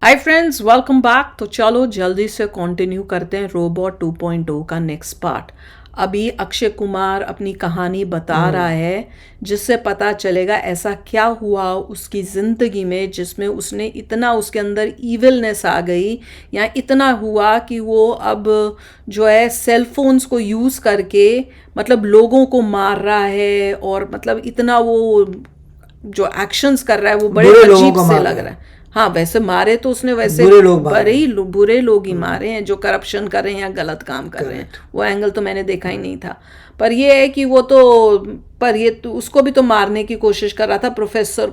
Hi friends, welcome back. तो चलो जल्दी से कंटिन्यू करते हैं रोबोट 2.0 का नेक्स्ट पार्ट। अभी अक्षय कुमार अपनी कहानी बता रहा है जिससे पता चलेगा ऐसा क्या हुआ उसकी ज़िंदगी में जिसमें उसने इतना उसके अंदर ईविलनेस आ गई या इतना हुआ कि वो अब जो है सेल फोन्स को यूज़ करके मतलब लोगों को मार रहा है और मतलब इतना वो जो एक्शंस कर रहा है वो बड़े अजीब से लग रहा है। हाँ, वैसे मारे तो उसने वैसे बुरे लोग ही मारे हैं जो करप्शन कर रहे हैं या गलत काम कर रहे हैं। वो एंगल तो मैंने देखा ही नहीं था। पर ये है कि वो तो उसको भी तो मारने की कोशिश कर रहा था, प्रोफेसर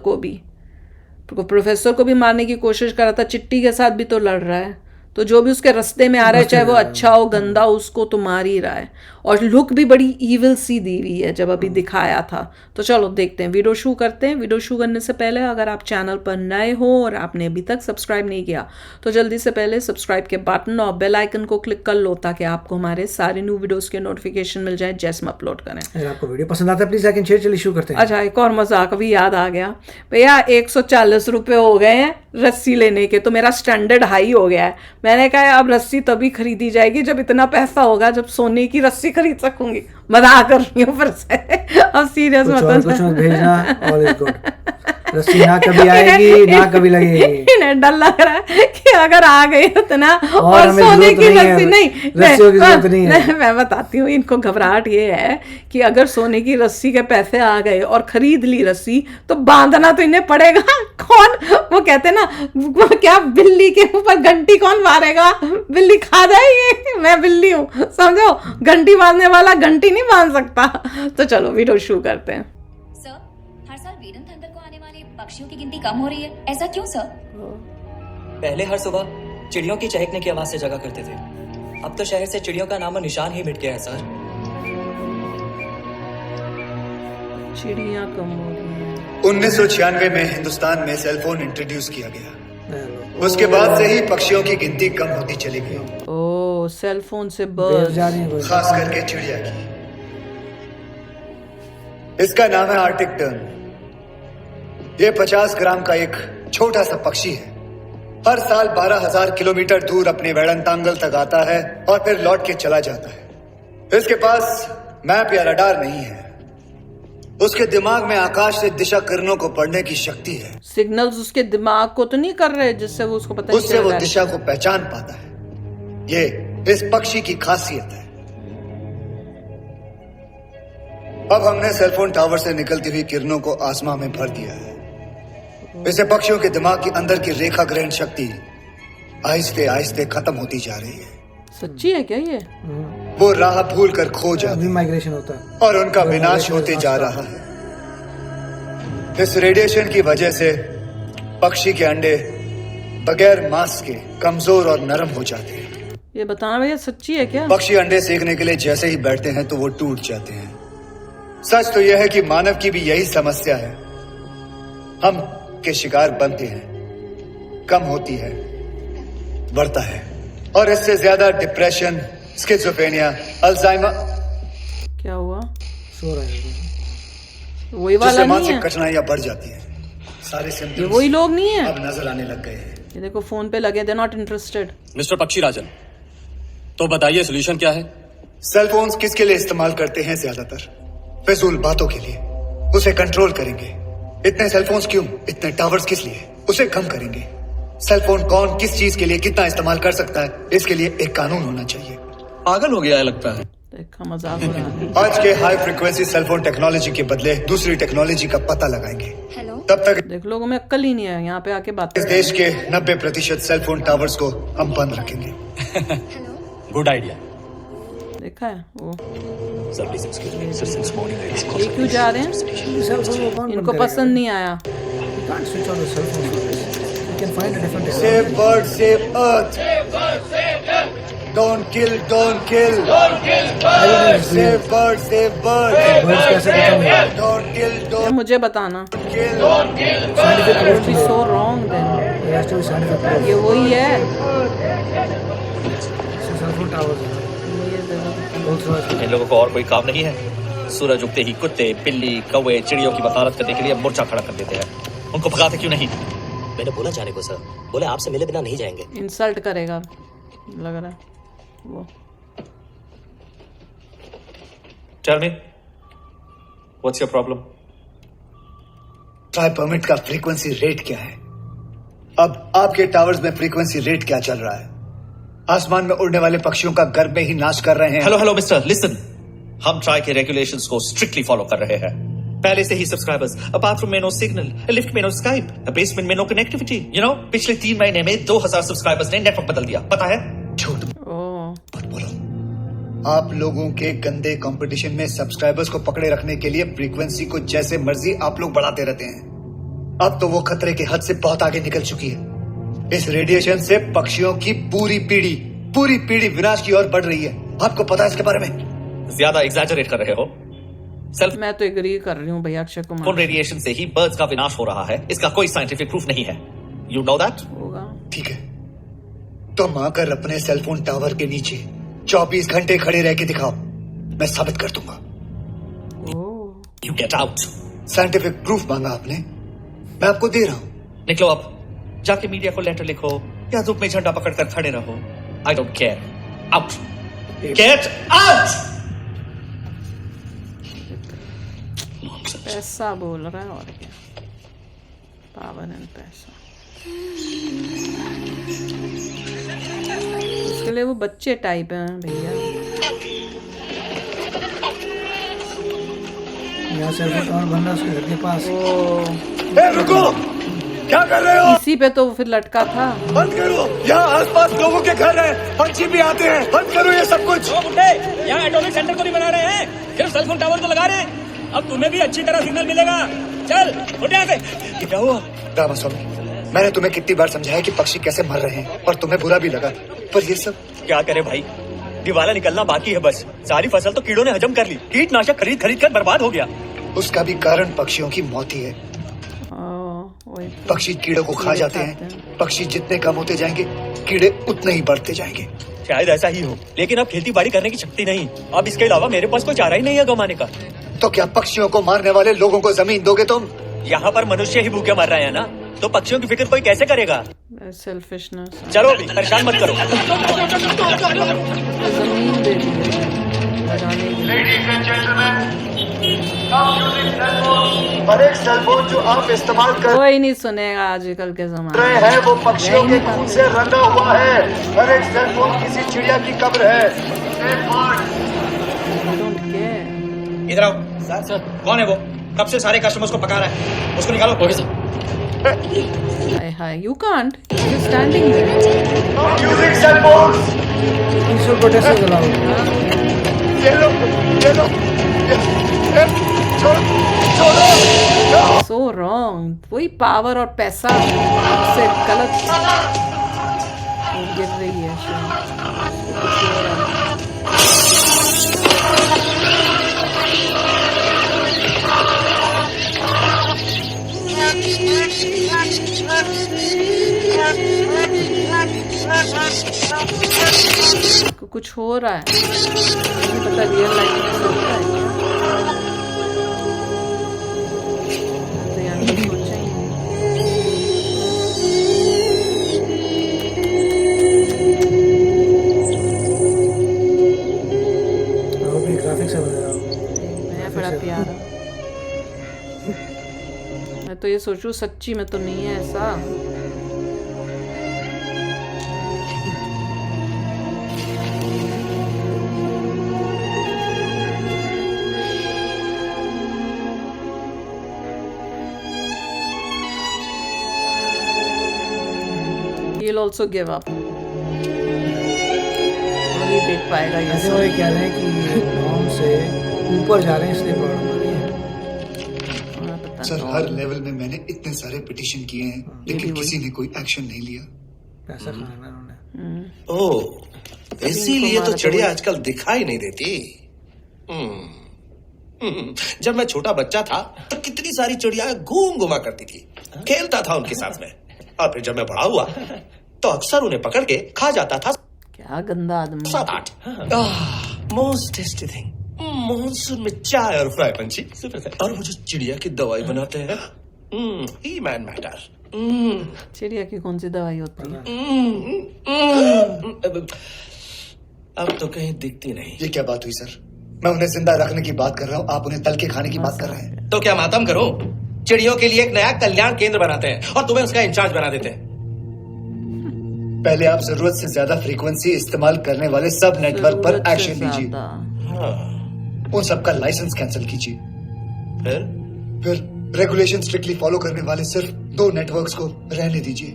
को भी मारने की कोशिश कर रहा था। चिट्टी के साथ भी तो लड़ रहा है। तो जो भी उसके रास्ते में आ रहा है, चाहे वो अच्छा हो गंदा हो, उसको तो मार ही रहा है। और लुक भी बड़ी ईविल सी दी हुई है जब अभी दिखाया था। तो चलो देखते हैं, वीडियो शुरू करते हैं। वीडियो शुरू करने से पहले अगर आप चैनल पर नए हो और आपने अभी तक सब्सक्राइब नहीं किया तो जल्दी से पहले सब्सक्राइब के बटन और बेल आइकन को क्लिक कर लो ताकि आपको हमारे सारे न्यू वीडियोस के नोटिफिकेशन मिल जाए जैसे हम अपलोड करें। अगर आपको वीडियो पसंद आता है प्लीज लाइक एंड शेयर। चलिए शुरू करते हैं। अच्छा, एक और मजाक अभी याद आ गया भैया। 140 रुपये हो गए हैं रस्सी लेने के, तो मेरा स्टैंडर्ड हाई हो गया है। मैंने कहा अब रस्सी तभी खरीदी जाएगी जब इतना पैसा होगा, जब सोने की रस्सी खरीद सकूंगी। मजाक कर रही हूँ फिर से, अब सीरियस मत भेजना। All is good. रस्सी ना कभी आएगी ना कभी लगेगी। इन्हें डर लग रहा है कि अगर आ गई इतना और सोने की रस्सी नहीं, मैं बताती हूँ इनको घबराहट ये है कि अगर सोने की रस्सी के पैसे आ गए और खरीद ली रस्सी तो बांधना तो इन्हें पड़ेगा। कौन, वो कहते ना वो क्या, बिल्ली के ऊपर घंटी कौन मारेगा? बिल्ली खा जाएगी। मैं बिल्ली हूँ, समझो। घंटी बांधने वाला घंटी नहीं बांध सकता। तो चलो वीडियो शुरू करते हैं। सर, हर साल वीरन थंडर को आने वाले पक्षियों की गिनती कम हो रही है, ऐसा क्यों सर? पहले हर सुबह चिड़ियों की चहकने की आवाज से जगा करते थे। अब तो शहर से चिड़ियों का नामो निशान ही मिट गया है सर। चिड़ियाँ कम हो रही हैं। 1996 में हिंदुस्तान में सेलफोन इंट्रोड्यूस किया गया। उसके बाद से ही पक्षियों की गिनती कम होती चली गई। ओह, सेल फोन से बर्ड, खास करके चिड़िया की। इसका नाम है आर्टिक टर्न। ये 50 ग्राम का एक छोटा सा पक्षी है। हर साल 12,000 किलोमीटर दूर अपने वेड़ंतांगल तक आता है और फिर लौट के चला जाता है। इसके पास मैप या रडार नहीं है। उसके दिमाग में आकाश से दिशा किरणों को पढ़ने की शक्ति है। सिग्नल्स उसके दिमाग को तो नहीं कर रहे जिससे वो उसको पता उससे वो दिशा को पहचान पाता है। ये इस पक्षी की खासियत है। अब हमने सेलफोन टावर से निकलती हुई किरणों को आसमां में भर दिया है। इसे पक्षियों के दिमाग के अंदर की रेखा ग्रहण शक्ति आहिस्ते आहिस्ते खत्म होती जा रही है। सच्ची है क्या ये? वो राह भूल कर खो जाते हैं। माइग्रेशन होता है और उनका विनाश होते जा रहा है। इस रेडिएशन की वजह से पक्षी के अंडे बगैर मांस के कमजोर और नरम हो जाते हैं। ये बताना भैया, सच्ची है क्या? पक्षी अंडे सेकने के लिए जैसे ही बैठते हैं तो वो टूट जाते हैं। सच तो यह है कि मानव की भी यही समस्या है। हम के शिकार बनते हैं, कम होती है, बढ़ता है। और इससे ज्यादा डिप्रेशन, स्किज़ोफ्रेनिया, अल्जाइमर। क्या हुआ? सो रहा है। वही वाला नहीं है? मानसिक कठिनाइयां बढ़ जाती हैं। सारे सिम्टम्स ये वही लोग नहीं है अब नजर आने लग गए हैं। ये देखो फोन पे लगे, दे नॉट इंटरेस्टेड। मिस्टर पक्षीराजन, तो बताइए सोल्यूशन क्या है? सेलफोन्स किसके लिए इस्तेमाल करते हैं? ज्यादातर फिजूल बातों के लिए। उसे कंट्रोल करेंगे। इतने सेलफोन्स क्यों? इतने टावर्स किस लिए? उसे कम करेंगे। सेलफोन कौन किस चीज के लिए कितना इस्तेमाल कर सकता है, इसके लिए एक कानून होना चाहिए। पागल हो गया है लगता है। देखा, मजाक हो रहा है। आज के हाई फ्रिक्वेंसी सेलफोन टेक्नोलॉजी के बदले दूसरी टेक्नोलॉजी का पता लगाएंगे। हेलो, तब तक देख, लोगों में अक्ल ही नहीं है। यहाँ पे आके बात इस देश के 90% सेलफोन टावर्स को हम बंद रखेंगे। हेलो। Good idea. देखा है वो sir please excuse me sir, since morning ये क्यों जा रहे हैं? इनको पसंद नहीं आया। Save birds, save earth. Don't kill, don't kill. Save birds, save birds. Don't kill, ये don't मुझे बताना। kill. So wrong then. ये वही है। इन लोगों को और कोई काम नहीं है? सूरज उगते ही कुत्ते, बिल्ली, कौवे, चिड़ियों की वकालत करने के लिए मोर्चा खड़ा कर देते हैं। उनको भगाते क्यों नहीं? मैंने बोला जाने को सर, बोले आपसे मिले बिना नहीं जाएंगे। इंसल्ट करेगा लग रहा है वो। Tell me, what's your problem? Try permit का फ्रीक्वेंसी रेट क्या है? अब आपके टावर्स में फ्रीक्वेंसी रेट क्या चल रहा है? आसमान में उड़ने वाले पक्षियों का घर में ही नाश कर रहे हैं। Hello mister, listen. हम ट्राई के रेगुलेशंस को स्ट्रिक्टली फॉलो कर रहे हैं। पहले से ही सब्सक्राइबर्स, अ बाथरूम में नो सिग्नल, लिफ्ट में नो स्काइप, बेसमेंट में नो कनेक्टिविटी। पिछले 3 महीने में 2000 सब्सक्राइबर्स ने नेटवर्क बदल दिया, पता है? झूठ ओह मत बोलो। आप लोगों के गंदे कंपटीशन में सब्सक्राइबर्स को पकड़े रखने के लिए फ्रीक्वेंसी को जैसे मर्जी आप लोग बढ़ाते रहते हैं। अब तो वो खतरे के हद से बहुत आगे निकल चुकी है। इस रेडिएशन से पक्षियों की पूरी पीढ़ी विनाश की ओर बढ़ रही है। आपको पता है इसके बारे में? ज्यादा एग्जैजरेट कर रहे हो। सेल्फ मैं तो एग्री कर रही हूँ भैया अक्षय कुमार। रेडिएशन से ही बर्ड्स का विनाश हो रहा है, इसका कोई साइंटिफिक प्रूफ नहीं है। You know that? होगा। ठीक है, तुम आकर अपने सेलफोन टावर के नीचे 24 घंटे खड़े रह के दिखाओ, मैं साबित कर दूंगा। You get out. Scientific proof मांगा आपने, मैं आपको दे रहा हूं। निकलो अब, जाके मीडिया को लेटर लिखो या धूप में झंडा पकड़कर खड़े रहो। I don't care. Out, get out. पैसा बोल रहा है और क्या, पावर एंड पैसा। उसके लिए वो बच्चे टाइप हैं भैया। यहाँ सेलफोन टावर बन रहा है उसके घर के पास। ए, रुको, क्या कर रहे हो? इसी पे तो फिर लटका था। बंद करो, यहाँ आसपास लोगों के घर हैं, पंछी भी आते हैं। बंद करो ये सब कुछ। यहाँ एटॉमिक सेंटर को नहीं बना रहे हैं, सिर्फ सेलफोन टावर को लगा रहे हैं। अब तुम्हें भी अच्छी तरह सिग्नल मिलेगा। चल उठ यहाँ से। क्या हुआ? रामास्वामी, मैंने तुम्हें कितनी बार समझाया कि पक्षी कैसे मर रहे हैं और तुम्हें बुरा भी लगा, पर ये सब क्या करे भाई, दिवाला निकलना बाकी है बस। सारी फसल तो कीड़ों ने हजम कर ली, कीटनाशक खरीद खरीद कर बर्बाद हो गया। उसका भी कारण पक्षियों की मौत ही है। पक्षी कीड़ों को खा जाते हैं। पक्षी जितने कम होते जाएंगे, कीड़े उतने ही बढ़ते जाएंगे। शायद ऐसा ही हो, लेकिन अब खेती बाड़ी करने की शक्ति नहीं। अब इसके अलावा मेरे पास कोई चारा ही नहीं है गमाने का। तो क्या पक्षियों को मारने वाले लोगों को जमीन दोगे तुम? यहाँ पर मनुष्य ही भूखे मर रहे हैं ना, तो पक्षियों की फिक्र कोई कैसे करेगा? सेल्फिशनेस। चलो अभी परेशान मत करो। जमीन दे दी लगाने के हर एक सेलफोन जो आप इस्तेमाल कर कोई नहीं सुनेगा आजकल के जमाने रहे हैं वो पक्षियों के खून से रंगा हुआ है। हर एक सेलफोन किसी चिड़िया की कब्र है। इधर आओ। सर कौन है वो? कब से सारे कस्टमर्स को पका रहा है, उसको निकालो। Okay sir. Hi you can't standing there. Using cellphones. Peaceful protest चलाओ। ये लो छोड़ो। So wrong. वही पावर और पैसा से गलत गिर रही है। कुछ हो रहा है, नहीं पता रियल लाइफ में हो रहा है तो यार सोचा ही नहीं। ग्राफिक्स है मैं बड़ा प्यारा। मैं तो ये सोचूं सच्ची में तो नहीं है ऐसा। He'll also give up. नहीं देख पाएगा ये ऐसे सब। वही कह रहे हैं कि नॉर्म से ऊपर जा रहे हैं इसलिए प्रॉब्लम आ रही है। सर हर लेवल में मैंने इतने सारे पिटीशन किए हैं, लेकिन किसी ने कोई एक्शन नहीं लिया। पैसा खाना उन्होंने। ओह, इसीलिए तो चिड़िया आजकल दिखाई नहीं देती। जब मैं छोटा बच्चा था तो कितनी सारी चिड़िया घूम घुमा करती थी, खेलता था उनके साथ में। और फिर जब मैं बड़ा हुआ तो अक्सर उन्हें पकड़ के खा जाता था। क्या गंदा आदमी। 7-8। मोस्ट टेस्टी थिंग, मॉनसून में चाय और फ्राई पंछी। और वो जो चिड़िया की दवाई बनाते हैं, ही मैन मैटर। चिड़िया की कौन सी दवाई होती है? अब तो कहीं दिखती नहीं। ये क्या बात हुई सर? मैं उन्हें जिंदा रखने की बात कर रहा हूँ, आप उन्हें तल के खाने की बात कर रहे हैं। तो क्या मातम करो? चिड़ियों के लिए एक नया कल्याण केंद्र बनाते हैं और तुम्हें उसका इंचार्ज बना देते हैं। पहले आप जरूरत से ज्यादा फ्रीक्वेंसी इस्तेमाल करने वाले सब नेटवर्क पर जरूरत से एक्शन लीजिए। ज्यादा। उन सबका लाइसेंस कैंसिल कीजिए। फिर रेगुलेशन स्ट्रिक्टली फॉलो करने वाले सिर्फ 2 नेटवर्क्स को रहने दीजिए।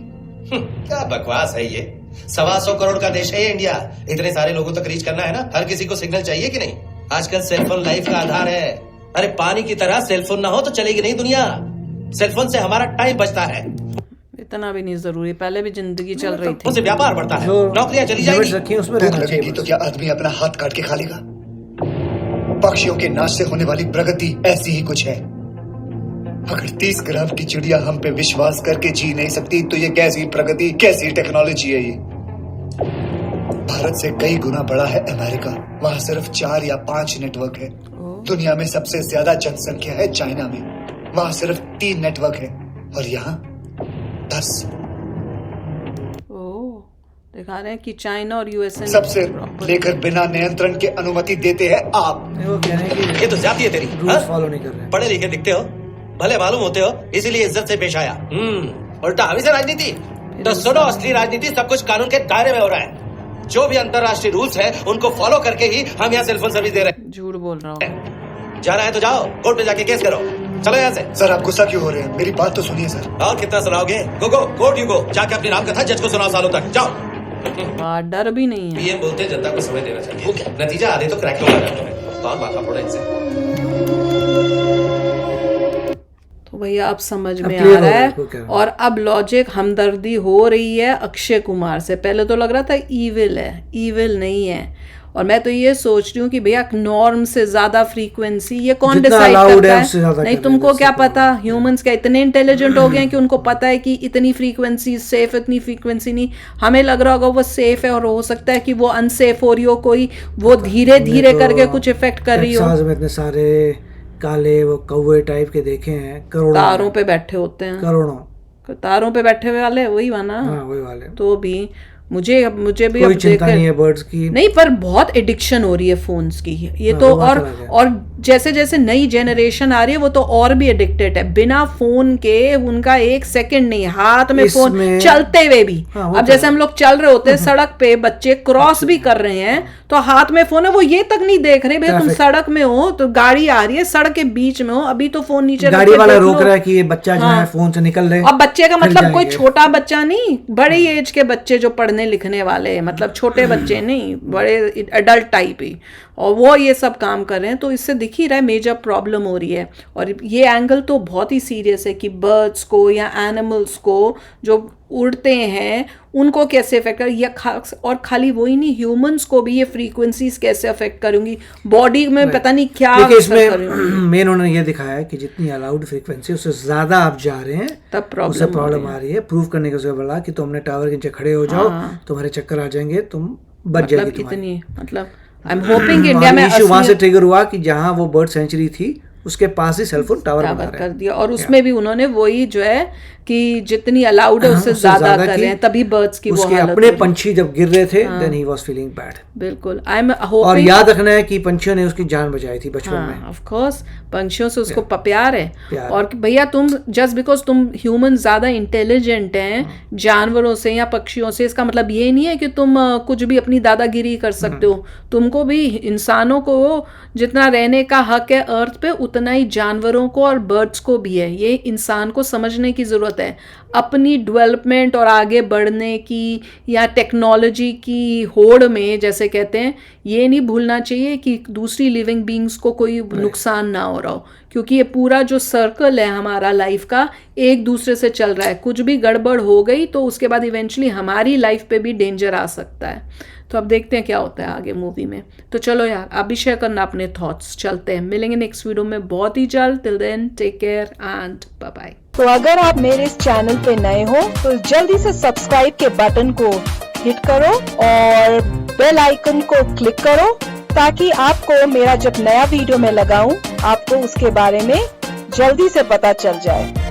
क्या बकवास है ये? 125 करोड़ का देश है ये इंडिया। इतने सारे लोगों तक रीच करना है ना, हर किसी को सिग्नल चाहिए कि नहीं? आजकल सेलफोन लाइफ का आधार है। अरे पानी की तरह सेलफोन ना हो तो चलेगी नहीं दुनिया। सेलफोन से हमारा टाइम बचता है, इतना भी नहीं जरूरी, पहले भी जिंदगी चल रही थी। उससे व्यापार बढ़ता है, जो नौकरियां चली लिमिट्स जाएगी। रखी हैं उसमें भूख रहना लगेगी चाहिए। तो क्या आदमी अपना हाथ काट के खा लेगा? पक्षियों के नाश से होने वाली प्रगति ऐसी ही कुछ है। अगर 30 ग्राम की चिड़िया हम पे विश्वास करके जी नहीं सकती तो ये कैसी प्रगति, कैसी टेक्नोलॉजी है ये? भारत से कई गुना बड़ा है अमेरिका, वहां सिर्फ 4 या 5 नेटवर्क है। दुनिया में सबसे ज्यादा जनसंख्या है चाइना में, वहां सिर्फ 3 नेटवर्क है और यहाँ 10। दिखा रहे हैं कि चाइना और यूएसए सबसे लेकर बिना नियंत्रण के अनुमति देते हैं आप। वो कह रहे हैं ये तो ज्यादती है तेरी। कि रूल्स फॉलो नहीं कर रहे हैं। पढ़े लिखे दिखते हो, भले मालूम होते हो, इसीलिए इज्जत से पेश आया। उल्टा हम से राजनीति। तो सुनो, असली राजनीति सब कुछ कानून के दायरे में हो रहा है। जो भी अंतरराष्ट्रीय रूल्स है उनको फॉलो करके ही हम यहाँ सेलफोन सर्विस दे रहे हैं। झूठ बोल रहा हूँ। जाना है तो जाओ, कोर्ट में जाके केस करो। चलो यहाँ से। सर आप गुस्सा क्यों हो रहे हैं? मेरी बात तो सुनिए सर। और कितना सुनाओगे? गो गो कोर्ट यू गो, जाके अपनी राम कथा जज को सुनाओ सालों तक। जाओ। डर भी नहीं है। पीएम बोलते हैं जनता को समय देना चाहिए, नतीजा आधे तो क्रैक होगा। कौन माथा फोड़ा इनसे? तो भैया अब समझ में clear आ रहा हो गया है। आपको क्या? और अब लॉजिक हमदर्दी हो रही है अक्षय कुमार से। पहले तो लग रहा था ईविल है, ईविल नहीं है। और मैं तो ये सोच रही हूँ कि भैया नॉर्म से ज्यादा फ्रीक्वेंसी ये कौन जितना डिसाइड allowed करता है उससे ज्यादा है? नहीं, कर तुमको देते क्या हैं, पता? ह्यूमंस क्या इतने इंटेलिजेंट हो गए हैं कि उनको पता है कि इतनी फ्रीक्वेंसी सेफ, इतनी फ्रीक्वेंसी नहीं। हमें लग रहा होगा वो सेफ है और हो सकता है कि वो अनसेफ हो रही हो, कोई वो धीरे धीरे करके कुछ इफेक्ट कर रही हो। टेक्सास में इतने सारे काले वो कौवे टाइप के देखे हैं, करोड़ों तारों पे बैठे होते हैं, करोड़ों। तारों पे बैठे हुए वाले वही वाना। हाँ वही वाले। तो भी मुझे भी कोई अब चिंता देख नहीं है बर्ड्स की। नहीं, पर बहुत एडिक्शन हो रही है फोन्स की ये हाँ, तो। वो बात और अलग है। और जैसे जैसे नई जनरेशन आ रही है वो तो और भी एडिक्टेड है। बिना फोन के उनका एक सेकंड नहीं, हाथ में फोन इसमें- चलते हुए भी। हाँ, वो अब तो जैसे हम लोग चल रहे होते हैं सड़क पे, बच्चे क्रॉस भी कर रहे हैं तो हाथ में फोन है, वो ये तक नहीं देख रहे भैया तुम Traffic। सड़क में हो तो गाड़ी आ रही है, सड़क के बीच में हो, अभी तो फोन नीचे रख गाड़ी के वाला देख रोक लो। रहा है कि ये बच्चा जो है हाँ। फोन से निकल रहे। अब बच्चे का फिर मतलब कोई जाएंगे। छोटा बच्चा नहीं, बड़े एज के बच्चे जो पढ़ने लिखने वाले, मतलब छोटे बच्चे नहीं, बड़े एडल्ट टाइप ही, और वो ये सब काम कर रहे हैं। तो इससे दिख ही रहा है मेजर प्रॉब्लम हो रही है। और ये एंगल तो बहुत ही सीरियस है कि बर्ड्स को या एनिमल्स को जो उड़ते हैं उनको कैसे अफेक्ट कर, या और खाली वही नहीं, ह्यूमंस को भी ये फ्रीक्वेंसीज कैसे अफेक्ट करूंगी, बॉडी में पता नहीं क्या देखिए असर करूंगी। इसमें मेन उन्होंने ये दिखाया है कि जितनी अलाउड फ्रीक्वेंसी उससे ज्यादा आप जा रहे हैं तब उससे प्रॉब्लम प्रॉब्लम आ रही है। प्रूव करने के उसके बोला कि तुमने टावर के नीचे खड़े हो जाओ, तुम्हारे चक्कर आ जाएंगे, तुम बच जाएगी मतलब तुम्हारी। इतनी, मतलब आई एम होपिंग इंडिया में इशू वहां से असली ट्रिगर हुआ कि जहां वो बर्ड सेंचुरी थी उसके पास ही सेलफोन टावर बना रहे कर हैं। दिया। और उसमें भी उन्होंने वही जो है कि जितनी अलाउड है उससे ज्यादा कर रहे हैं, तभी बर्ड्स की वो उसके हालत अपने हो रही है। पंछी जब गिर रहे थे then he was feeling bad. बिल्कुल। आई एम और होपिंग, याद रखना है कि पंछियों ने उसकी जान बचाई थी बचपन में। ऑफ कोर्स पंछियों से उसको प्यार है। प्यार। और भैया तुम जस्ट बिकॉज तुम ह्यूमन ज्यादा इंटेलिजेंट हैं जानवरों से या पक्षियों से, इसका मतलब ये नहीं है कि तुम कुछ भी अपनी दादागिरी कर सकते हो। तुमको भी, इंसानों को जितना रहने का हक है अर्थ पे, उतना ही जानवरों को और बर्ड्स को भी है। ये इंसान को समझने की जरूरत है। अपनी डेवलपमेंट और आगे बढ़ने की या टेक्नोलॉजी की होड़ में, जैसे कहते हैं, ये नहीं भूलना चाहिए कि दूसरी लिविंग बींग्स को कोई नुकसान ना हो रहा हो, क्योंकि ये पूरा जो सर्कल है हमारा लाइफ का एक दूसरे से चल रहा है। कुछ भी गड़बड़ हो गई तो उसके बाद इवेंचुअली हमारी लाइफ पे भी डेंजर आ सकता है। तो अब देखते हैं क्या होता है आगे मूवी में। तो चलो यार, आप भी शेयर करना अपने थॉट्स। चलते हैं, मिलेंगे नेक्स्ट वीडियो में बहुत ही जल्द। Till then take care and bye bye. तो अगर आप मेरे इस चैनल पे नए हो तो जल्दी से सब्सक्राइब के बटन को हिट करो और बेल आइकन को क्लिक करो, ताकि आपको मेरा जब नया वीडियो मैं लगाऊं आपको उसके बारे में जल्दी से पता चल जाए।